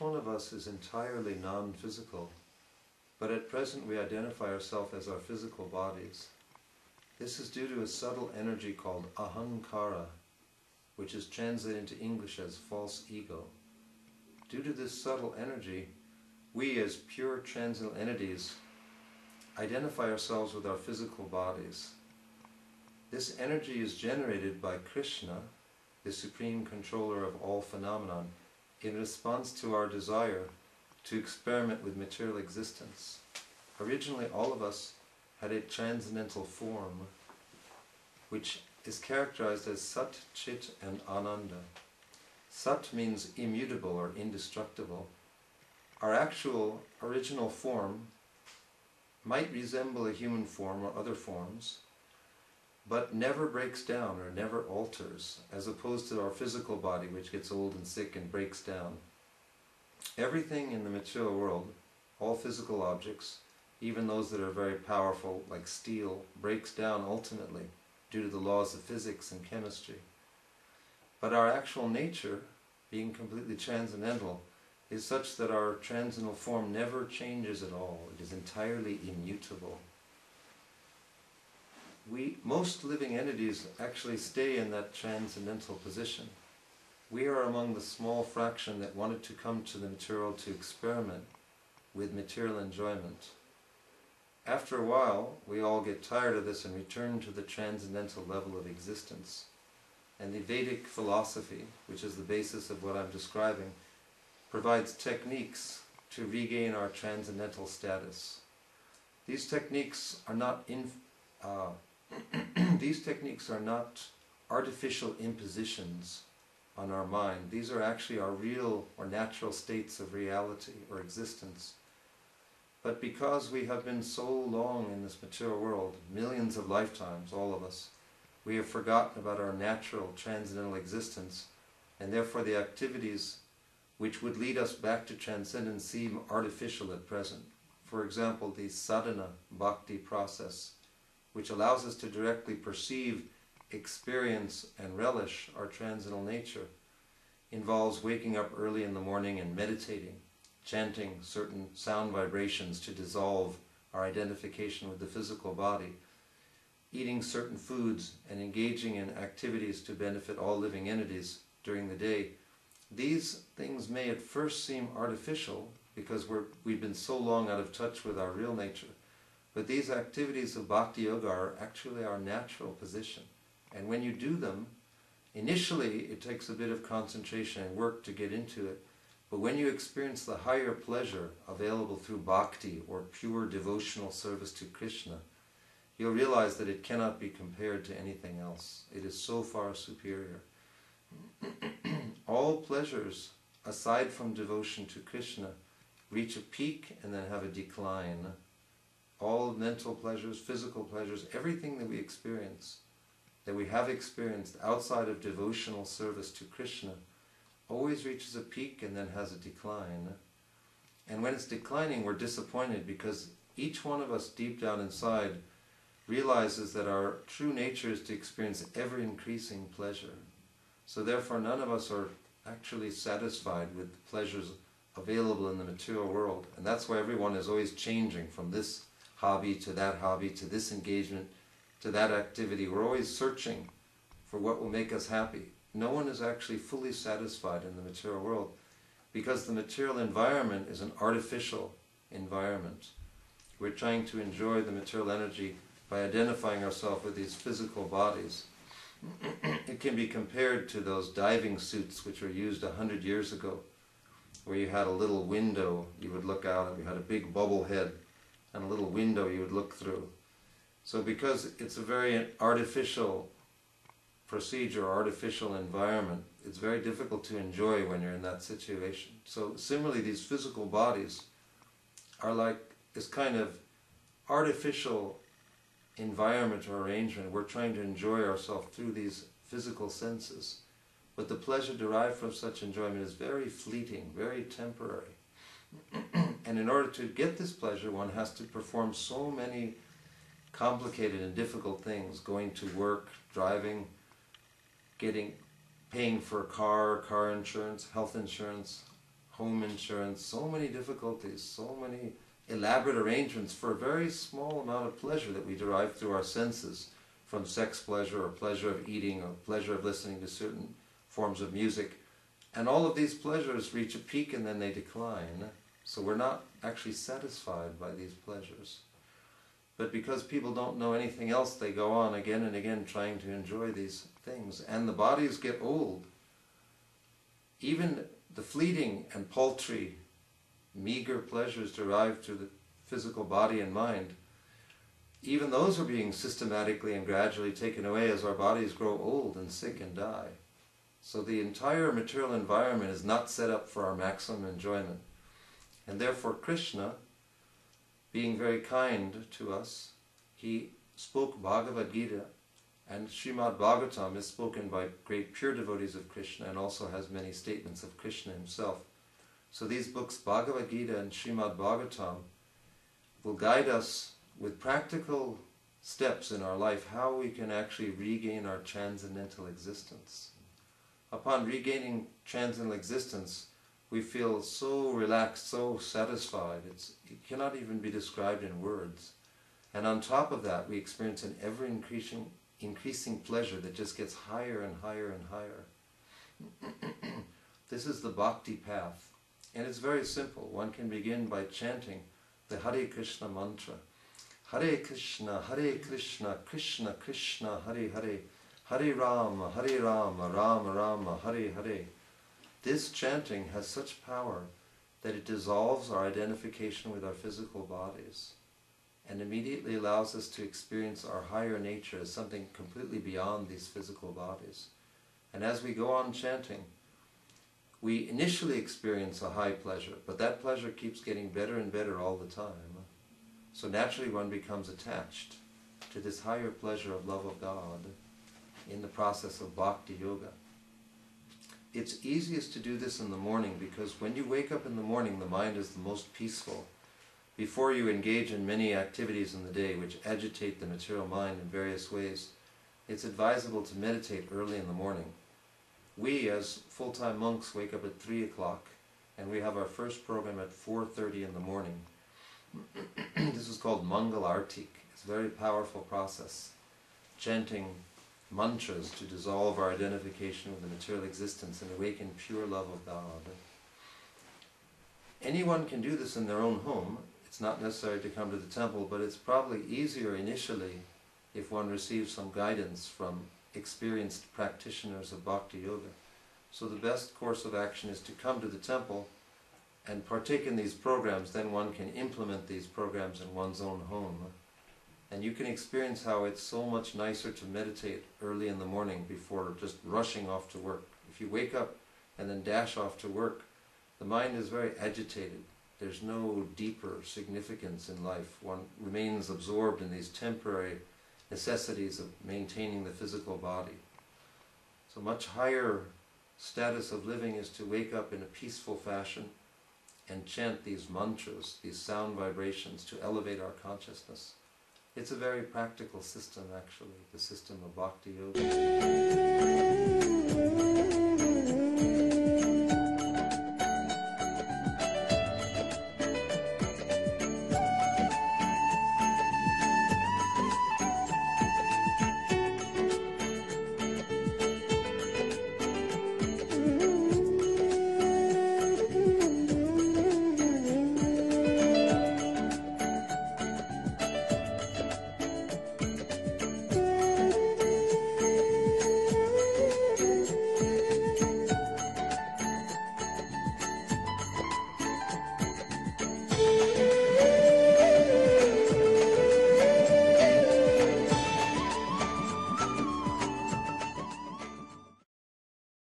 one of us is entirely non-physical, but at present we identify ourselves as our physical bodies. This is due to a subtle energy called ahankara, which is translated into English as false ego. Due to this subtle energy, we as pure transcendental entities identify ourselves with our physical bodies. This energy is generated by Krishna, the supreme controller of all phenomenon, in response to our desire to experiment with material existence. Originally, all of us had a transcendental form, which is characterized as Sat, Chit, and Ananda. Sat means immutable or indestructible. Our actual original form might resemble a human form or other forms, but never breaks down or never alters, as opposed to our physical body, which gets old and sick and breaks down. Everything in the material world, all physical objects, even those that are very powerful, like steel, breaks down ultimately due to the laws of physics and chemistry. But our actual nature, being completely transcendental, is such that our transcendental form never changes at all. It is entirely immutable. Most living entities actually stay in that transcendental position. We are among the small fraction that wanted to come to the material to experiment with material enjoyment. After a while, we all get tired of this and return to the transcendental level of existence. And the Vedic philosophy, which is the basis of what I'm describing, provides techniques to regain our transcendental status. These techniques are not artificial impositions on our mind. These are actually our real or natural states of reality or existence. But because we have been so long in this material world, millions of lifetimes, all of us, we have forgotten about our natural transcendental existence, and therefore the activities which would lead us back to transcendence seem artificial at present. For example, the sadhana bhakti process, which allows us to directly perceive, experience, and relish our transcendental nature, involves waking up early in the morning and meditating, chanting certain sound vibrations to dissolve our identification with the physical body, eating certain foods, and engaging in activities to benefit all living entities during the day. These things may at first seem artificial because we've been so long out of touch with our real nature. But these activities of Bhakti Yoga are actually our natural position. And when you do them, initially it takes a bit of concentration and work to get into it. But when you experience the higher pleasure available through bhakti or pure devotional service to Krishna, you'll realize that it cannot be compared to anything else. It is so far superior. All pleasures, aside from devotion to Krishna, reach a peak and then have a decline. All mental pleasures, physical pleasures, everything that we experience, that we have experienced outside of devotional service to Krishna, always reaches a peak and then has a decline. And when it's declining, we're disappointed because each one of us deep down inside realizes that our true nature is to experience ever-increasing pleasure. So therefore none of us are actually satisfied with the pleasures available in the material world. And that's why everyone is always changing from this hobby to that hobby, to this engagement, to that activity. We're always searching for what will make us happy. No one is actually fully satisfied in the material world because the material environment is an artificial environment. We're trying to enjoy the material energy by identifying ourselves with these physical bodies. It can be compared to those diving suits which were used 100 years ago, where you had a little window you would look out and you had a big bubble head and a little window you would look through. So because it's a very artificial procedure, artificial environment, it's very difficult to enjoy when you're in that situation. So similarly, these physical bodies are like this kind of artificial environment or arrangement. We're trying to enjoy ourselves through these physical senses. But the pleasure derived from such enjoyment is very fleeting, very temporary. And in order to get this pleasure, one has to perform so many complicated and difficult things, going to work, driving, paying for a car insurance, health insurance, home insurance, so many difficulties, so many elaborate arrangements for a very small amount of pleasure that we derive through our senses, from sex pleasure or pleasure of eating or pleasure of listening to certain forms of music. And all of these pleasures reach a peak and then they decline. So we're not actually satisfied by these pleasures. But because people don't know anything else, they go on again and again trying to enjoy these things. And the bodies get old. Even the fleeting and paltry, meager pleasures derived through the physical body and mind, even those are being systematically and gradually taken away as our bodies grow old and sick and die. So the entire material environment is not set up for our maximum enjoyment. And therefore Krishna, being very kind to us, he spoke Bhagavad Gita, and Srimad Bhagavatam is spoken by great pure devotees of Krishna and also has many statements of Krishna himself. So these books, Bhagavad Gita and Srimad Bhagavatam, will guide us with practical steps in our life how we can actually regain our transcendental existence. Upon regaining transcendental existence, we feel so relaxed, so satisfied. It cannot even be described in words. And on top of that, we experience an ever-increasing pleasure that just gets higher and higher and higher. This is the bhakti path. And it's very simple. One can begin by chanting the Hare Krishna mantra. Hare Krishna, Krishna Krishna, Hare Hare, Hare Rama, Rama Rama, Hare Hare. This chanting has such power that it dissolves our identification with our physical bodies and immediately allows us to experience our higher nature as something completely beyond these physical bodies. And as we go on chanting, we initially experience a high pleasure, but that pleasure keeps getting better and better all the time. So naturally one becomes attached to this higher pleasure of love of God in the process of bhakti yoga. It's easiest to do this in the morning because when you wake up in the morning, the mind is the most peaceful. Before you engage in many activities in the day which agitate the material mind in various ways, it's advisable to meditate early in the morning. We, as full-time monks, wake up at 3 o'clock and we have our first program at 4:30 in the morning. This is called Mangal Artik. It's a very powerful process, chanting mantras to dissolve our identification with the material existence and awaken pure love of God. Anyone can do this in their own home. It's not necessary to come to the temple, but it's probably easier initially if one receives some guidance from experienced practitioners of bhakti yoga. So the best course of action is to come to the temple and partake in these programs. Then one can implement these programs in one's own home. And you can experience how it's so much nicer to meditate early in the morning before just rushing off to work. If you wake up and then dash off to work, the mind is very agitated. There's no deeper significance in life. One remains absorbed in these temporary necessities of maintaining the physical body. So much higher status of living is to wake up in a peaceful fashion and chant these mantras, these sound vibrations to elevate our consciousness. It's a very practical system actually, the system of bhakti yoga.